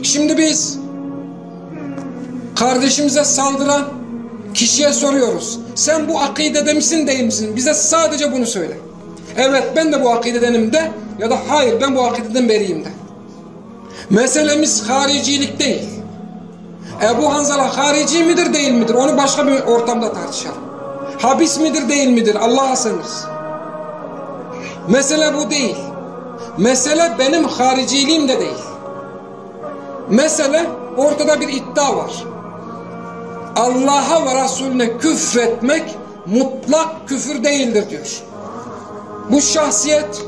Şimdi biz kardeşimize saldıran kişiye soruyoruz. Sen bu akidede misin değil misin? Bize sadece bunu söyle. Evet ben de bu akidedenim de, ya da hayır ben bu akideden beriyim de. Meselemiz haricilik değil. Ebu Hanzala harici midir değil midir? Onu başka bir ortamda tartışalım. Habis midir değil midir? Allah'a sığınırız. Mesele bu değil. Mesele benim hariciliğim de değil. Mesele ortada bir iddia var. Allah'a ve Resulüne küfretmek mutlak küfür değildir diyor. Bu şahsiyet,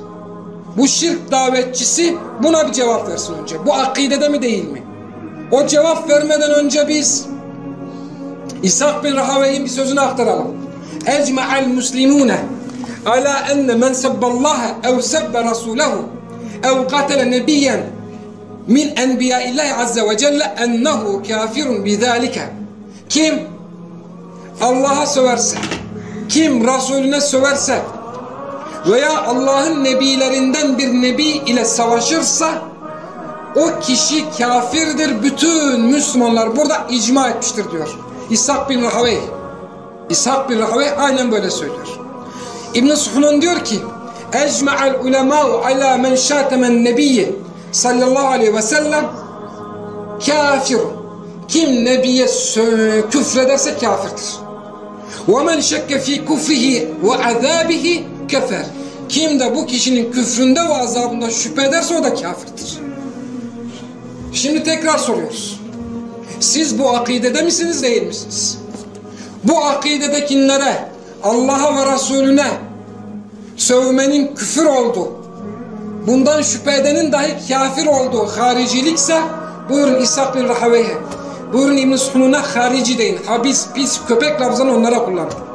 bu şirk davetçisi buna bir cevap versin önce. Bu akidede mi değil mi? O cevap vermeden önce biz İshak bin Rahaweyh'in bir sözünü aktaralım. Ecma'al muslimune ala enne men sebballaha ev sebbe rasulehu ev katele nebiyyen min enbiyaillahi azze ve celle ennehu kafirun bidhalike. Kim Allah'a söverse, kim Resulüne söverse veya Allah'ın nebilerinden bir nebi ile savaşırsa o kişi kafirdir. Bütün Müslümanlar burada icma etmiştir diyor İshak bin Rahaweyh. İshak bin Rahaweyh aynen böyle söylüyor. İbn-i Suhunun diyor ki ecma'al ulemâ'u alâ men şâtemen nebiyye sallallahu aleyhi ve sellem kafirun. Kim nebiye küfrederse kafirdir. وَمَنْ شَكَّ ف۪ي كُفْرِهِ وَعَذَابِهِ kefer. Kim de bu kişinin küfründe ve azabında şüphe ederse o da kafirdir. Şimdi tekrar soruyoruz. Siz bu akidede misiniz değil misiniz? Bu akidedekilere Allah'a ve Resulüne sövmenin küfür olduğu, bundan şüphe edenin dahi kafir olduğu haricilikse buyurun İshak bin Rahaweyh'e, buyurun İbn-i Suhun'a harici deyin. Habis, pis, köpek lafzını onlara kullanın.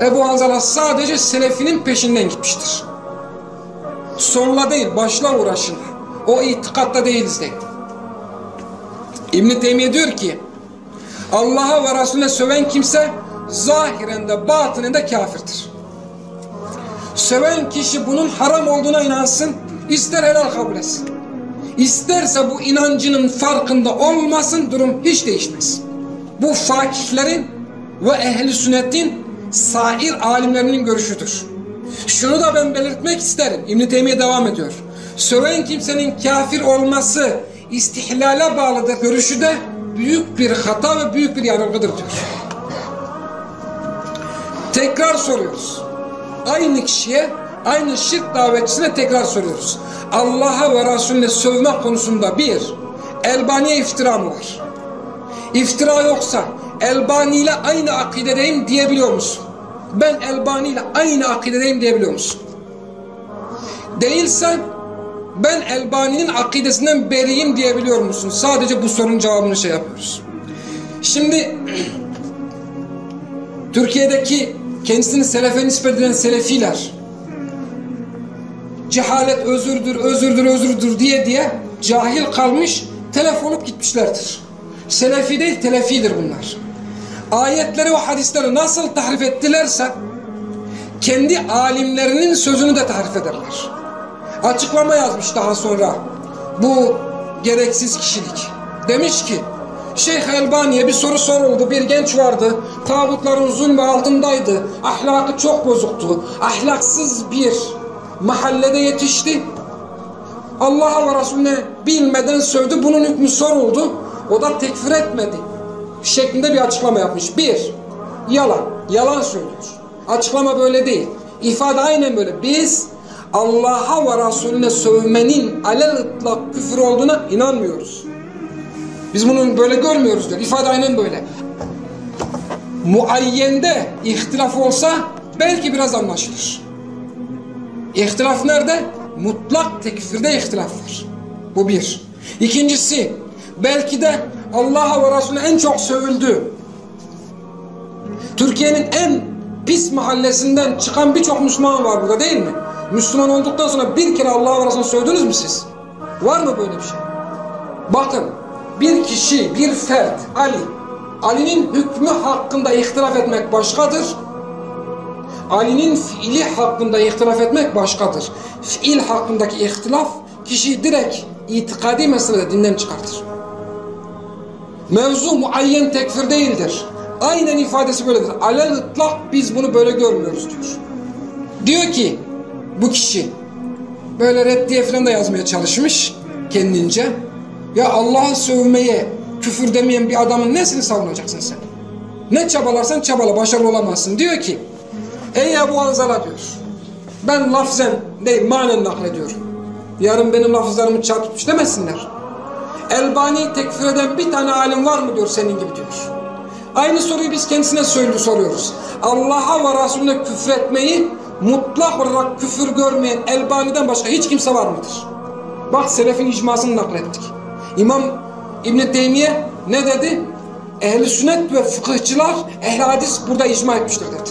Ebu Hanzala sadece selefinin peşinden gitmiştir. Sonla değil, başla uğraşın. O itikatta değiliz deyin. İbn-i Teymiye diyor ki Allah'a ve Resulüne söven kimse zahiren de batinen de kafirdir. Söven kişi bunun haram olduğuna inansın, ister helal kabul etsin. İsterse bu inancının farkında olmasın, durum hiç değişmez. Bu fakihlerin ve ehli sünnetin sair alimlerinin görüşüdür. Şunu da ben belirtmek isterim. İbn-i Teymiye devam ediyor. Söven kimsenin kafir olması istihlale bağlıdır görüşü de büyük bir hata ve büyük bir yanılgıdır diyor. Tekrar soruyoruz. Aynı kişiye, aynı şirk davetçisine tekrar soruyoruz. Allah'a ve Resulüne sövme konusunda bir, Elbani'ye iftira mı var? İftira yoksa Elbani ile aynı akidedeyim diyebiliyor musun? Ben Elbani ile aynı akidedeyim diyebiliyor musun? Değilsen ben Elbani'nin akidesinden beriyim diyebiliyor musun? Sadece bu sorunun cevabını şey yapıyoruz. Şimdi Türkiye'deki kendisini selefe nispet eden selefiler cehalet özürdür, özürdür, özürdür diye cahil kalmış, telef olup gitmişlerdir. Selefi değil, telefidir bunlar. Ayetleri ve hadisleri nasıl tahrif ettilerse kendi alimlerinin sözünü de tahrif ederler. Açıklama yazmış daha sonra bu gereksiz kişilik. Demiş ki Şeyh Elbani'ye bir soru soruldu. Bir genç vardı. Tağutların zulmü altındaydı. Ahlakı çok bozuktu. Ahlaksız bir mahallede yetişti. Allah'a ve Resulüne bilmeden sövdü. Bunun hükmü soruldu. O da tekfir etmedi şeklinde bir açıklama yapmış. Bir, yalan. Yalan söylüyor. Açıklama böyle değil. İfade aynen böyle. Biz Allah'a ve Resulüne sövmenin alel ıtlak küfür olduğuna inanmıyoruz. Biz bunu böyle görmüyoruz diyor. İfade aynen böyle. Muayyende ihtilaf olsa belki biraz anlaşılır. İhtilaf nerede? Mutlak tekfirde ihtilaf var. Bu bir. İkincisi, belki de Allah'a ve Resulüne en çok sövüldü. Türkiye'nin en pis mahallesinden çıkan birçok Müslüman var burada değil mi? Müslüman olduktan sonra bir kere Allah'a ve Resulüne sövdünüz mü siz? Var mı böyle bir şey? Bakın, bir kişi, bir fert, Ali'nin hükmü hakkında ihtilaf etmek başkadır. Ali'nin fiili hakkında ihtilaf etmek başkadır. Fiil hakkındaki ihtilaf kişiyi direkt itikadi meselede dinden çıkartır. Mevzu muayyen tekfir değildir. Aynen ifadesi böyledir. Alel ıtlak biz bunu böyle görmüyoruz diyor. Diyor ki bu kişi böyle reddiye falan da yazmaya çalışmış kendince. Ya Allah'ı sövmeye, küfür demeyen bir adamın nesini savunacaksın sen? Ne çabalarsan çabala, başarılı olamazsın. Diyor ki ey Ebu Hanzala diyor. Ben lafzen değil manen naklediyorum. Yarın benim lafızlarımı çarpıtmış demesinler. Elbani'yi tekfir eden bir tane alim var mı diyor senin gibi diyor. Aynı soruyu biz kendisine soruyoruz. Allah'a ve Resulüne küfretmeyi mutlak olarak küfür görmeyen Elbani'den başka hiç kimse var mıdır? Bak selefin icmasını naklettik. İmam İbn-i Teymiye ne dedi? Ehl-i sünnet ve fıkıhçılar ehl-i hadis burada icma etmiştir dedi.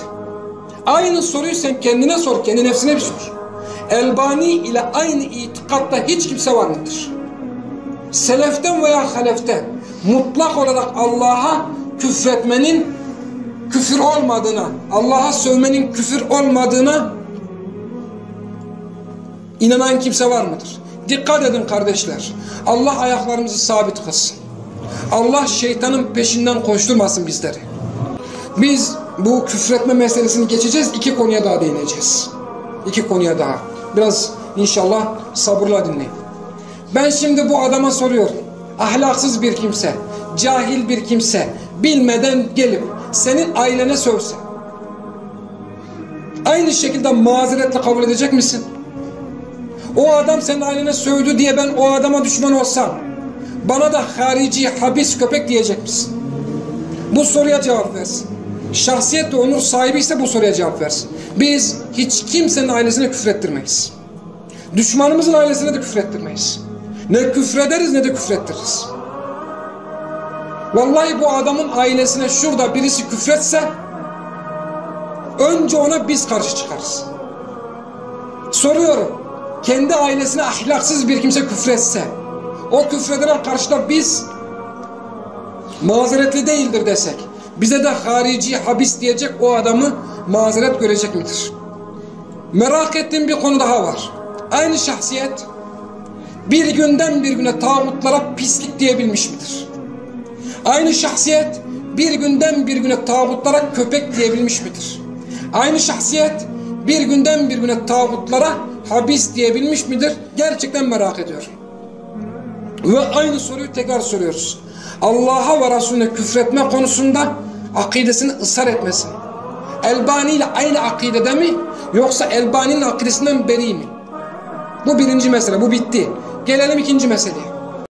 Aynı soruyu sen kendine sor, kendi nefsine bir sor. Elbani ile aynı itikatta hiç kimse var mıdır? Seleften veya haleften mutlak olarak Allah'a küfretmenin küfür olmadığına, Allah'a sövmenin küfür olmadığına inanan kimse var mıdır? Dikkat edin kardeşler. Allah ayaklarımızı sabit kılsın. Allah şeytanın peşinden koşturmasın bizleri. Biz bu küfretme meselesini geçeceğiz. 2 konuya daha değineceğiz. 2 konuya daha. Biraz inşallah sabırla dinleyin. Ben şimdi bu adama soruyorum. Ahlaksız bir kimse, cahil bir kimse, bilmeden gelip senin ailene sövse, aynı şekilde mazeretle kabul edecek misin? O adam senin ailene sövdü diye ben o adama düşman olsam, bana da harici, habis köpek diyecek misin? Bu soruya cevap versin. Şahsiyet ve onur sahibi ise bu soruya cevap versin. Biz hiç kimsenin ailesine küfrettirmeyiz. Düşmanımızın ailesine de küfrettirmeyiz. Ne küfrederiz ne de küfrettiririz. Vallahi bu adamın ailesine şurada birisi küfretse önce ona biz karşı çıkarız. Soruyorum. Kendi ailesine ahlaksız bir kimse küfretse o küfredilen karşıda biz mazeretli değildir desek, bize de harici habis diyecek o adamı mazeret görecek midir? Merak ettiğim bir konu daha var. Aynı şahsiyet bir günden bir güne tağutlara pislik diyebilmiş midir? Aynı şahsiyet bir günden bir güne tağutlara köpek diyebilmiş midir? Aynı şahsiyet bir günden bir güne tağutlara habis diyebilmiş midir? Gerçekten merak ediyorum. Ve aynı soruyu tekrar soruyoruz. Allah'a ve Resulüne küfretme konusunda akidesini ısrar etmesin. Elbani ile aynı akidede mi? Yoksa Elbani'nin akidesinden beri mi? Bu birinci mesele, bu bitti. Gelelim ikinci meseleye.